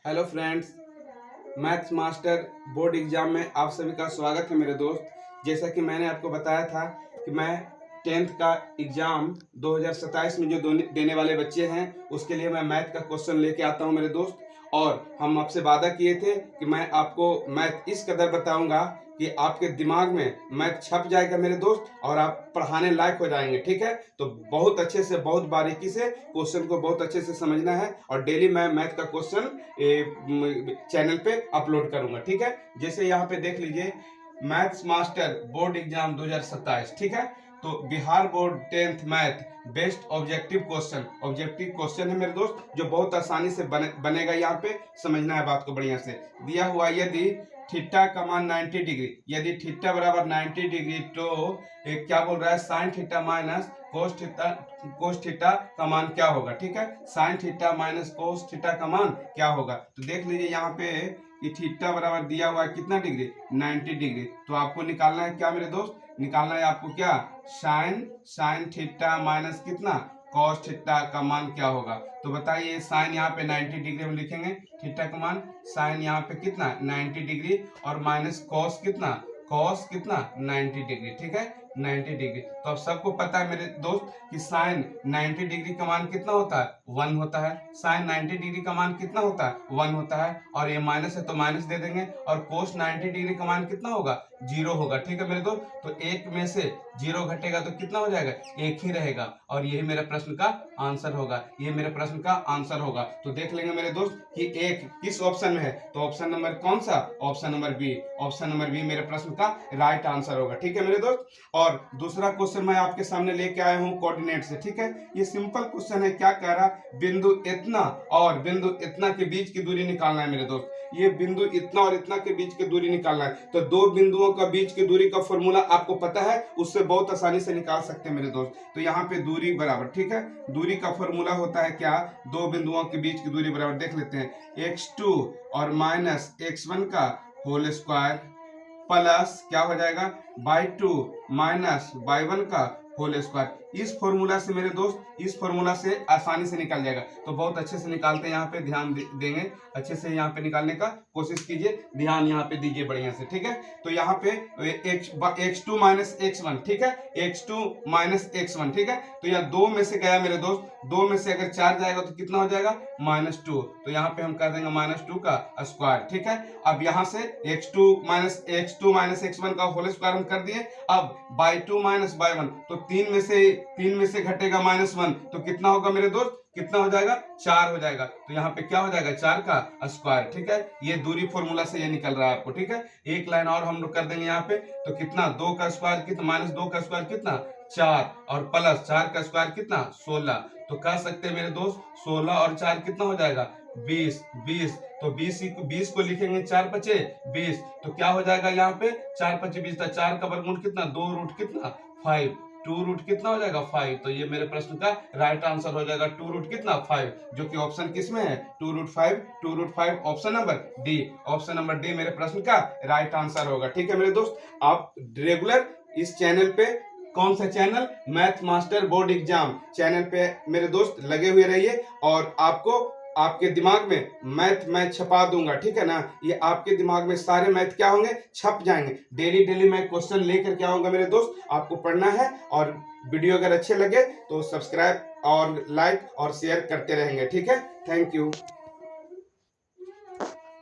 Hello friends, maths master board exam में आप सभी का स्वागत है मेरे दोस्त। जैसा कि मैंने आपको बताया था कि मैं 10th का एग्ज़ाम 2027 में जो देने वाले बच्चे हैं उसके लिए मैं मैथ का क्वेश्चन लेके आता हूं मेरे दोस्त। और हम आपसे वादा किए थे कि मैं आपको मैथ इस कदर बताऊंगा कि आपके दिमाग में मैथ छप जाएगा मेरे दोस्त और आप पढ़ाने लायक हो जाएंगे। ठीक है, तो बहुत अच्छे से, बहुत बारीकी से क्वेश्चन को बहुत अच्छे से समझना है और डेली मैं मैथ का क्वेश्चन चैनल पे अपलोड करूंगा। ठीक है, जैसे यहाँ पे देख लीजिए, मैथ्स मास्टर बोर्ड एग्जाम 2027। ठीक है, तो Bihar board 10th math best objective question है मेरे दोस्त, जो बहुत आसानी से बनेगा। यहाँ पे समझना है बात को बढ़िया से। दिया हुआ यदि थीटा का मान 90 डिग्री, यदि थीटा बराबर 90 डिग्री तो क्या बोल रहा है, sine theta minus cos theta का मान क्या होगा। ठीक है, sine theta minus cos theta का मान क्या होगा। तो देख लीजिए यहाँ पे कि थीटा बराबर दिया हुआ है कितना डिग्री, 90 डिग्री। तो आपको निकालना है क्या मेरे दोस्त, निकालना है आपको क्या, साइन थीटा माइनस कितना, कॉस थीटा का मान क्या होगा। तो बताइए, साइन यहाँ पे 90 डिग्री हम लिखेंगे, थीटा का मान साइन यहाँ पे कितना 90 डिग्री और माइनस कॉस कितना 90 डिग्री। ठीक है, 90 डिग्री। तो अब सबको पता है मेरे दोस्त कि साइन 90 डिग्री का मान कितना होता है, 1 होता है। साइन 90 डिग्री का मान कितना होता है, 1 होता है। और ये माइनस है तो माइनस दे देंगे। और कोस 90 डिग्री का मान कितना होगा, 0 होगा। ठीक है मेरे दोस्त, तो एक में से 0 घटेगा तो कितना हो जाएगा, 1 ही रहेगा। और यही मेरे प्रश्न का आंसर होगा, ये मेरे प्रश्न का आंसर होगा। तो देख लेंगे मेरे दोस्त कि एक किस ऑप्शन में है। तो ऑप्शन नंबर कौन सा, option number B. Option number B मेरे प्रश्न का राइट आंसर होगा। ठीक है मेरे दोस्त, और दूसरा क्वेश्चन मैं आपके सामने लेके आया हूं कोऑर्डिनेट से। ठीक है, ये सिंपल क्वेश्चन है। क्या कह रहा, बिंदु इतना और बिंदु इतना के बीच की दूरी निकालना है मेरे दोस्त। ये बिंदु इतना और इतना के बीच की दूरी निकालना है। तो दो बिंदुओं का बीच की दूरी का फॉर्मूला आपको पता है, उससे बहुत आसानी से निकाल सकते हैं मेरे दोस्त। तो यहाँ पे दूरी बराबर, ठीक है, दूरी का फॉर्मूला होता है क्या, दो बिंदुओं के बीच की दूरी बराबर देख लेते हैं, x2 और माइनस x1 का होल स्क्वायर प्लस क्या हो जाएगा, y2 माइनस y1 का होल स्क्वायर। इस फॉर्मूला से मेरे दोस्त, इस फॉर्मूला से आसानी से निकल जाएगा। तो बहुत अच्छे से निकालते हैं, यहाँ पे ध्यान देंगे, अच्छे से यहाँ पे निकालने का कोशिश कीजिए, ध्यान यहाँ पे दीजिए बढ़िया से। ठीक है, तो यहाँ पे x2 माइनस x1, ठीक है, x2 माइनस x1, ठीक है। तो यहाँ 2 में से गया मेरे दोस्त, 2 में से अगर 4 जाएगा तो कितना हो जाएगा, -2। तो यहाँ पे हम कर देंगे -2 का स्क्वायर। ठीक है, अब यहाँ से x2 माइनस x1 का होल स्क्वायर हम कर दिए। अब y2 माइनस y1, तो 3 में से घटेगा -1, तो कितना होगा मेरे दोस्त, कितना हो जाएगा, 4 हो जाएगा। तो यहाँ पे क्या हो जाएगा, 4 का स्क्वायर। ठीक है, ये दूरी फॉर्मूला से ये निकल रहा है आपको। ठीक है, एक लाइन और हम लोग कर देंगे यहाँ पे, तो कितना, 2 का स्क्वायर कितना, -2 का स्क्वायर कितना, 4, और प्लस 4 का स्क्वायर कितना, 16। तो कह सकते हैं मेरे दोस्त 16 और 4 कितना हो जाएगा, 20। तो 20 को लिखेंगे 4 पचे 20, तो क्या हो जाएगा यहाँ पे, 4 पचे 20, 4 का वर्गमूल कितना, 2 रूट कितना 5, 2 रूट कितना हो जाएगा 5। तो ये मेरे प्रश्न का राइट आंसर हो जाएगा 2 रूट कितना 5, जो कि ऑप्शन किस में है, 2 root 5 option number D. Option number D मेरे प्रश्न का राइट आंसर होगा। ठीक है मेरे दोस्त, आप रेगुलर इस चैनल पे, कौन सा channel, math master board exam channel पे मेरे दोस्त लगे हुए रहिए, और आपको आपके दिमाग में मैथ छपा दूंगा। ठीक है ना, ये आपके दिमाग में सारे मैथ क्या होंगे, छप जाएंगे। डेली मैं क्वेश्चन लेकर के आऊंगा मेरे दोस्त, आपको पढ़ना है। और वीडियो अगर अच्छे लगे तो सब्सक्राइब और लाइक और शेयर करते रहेंगे। ठीक है, थैंक यू।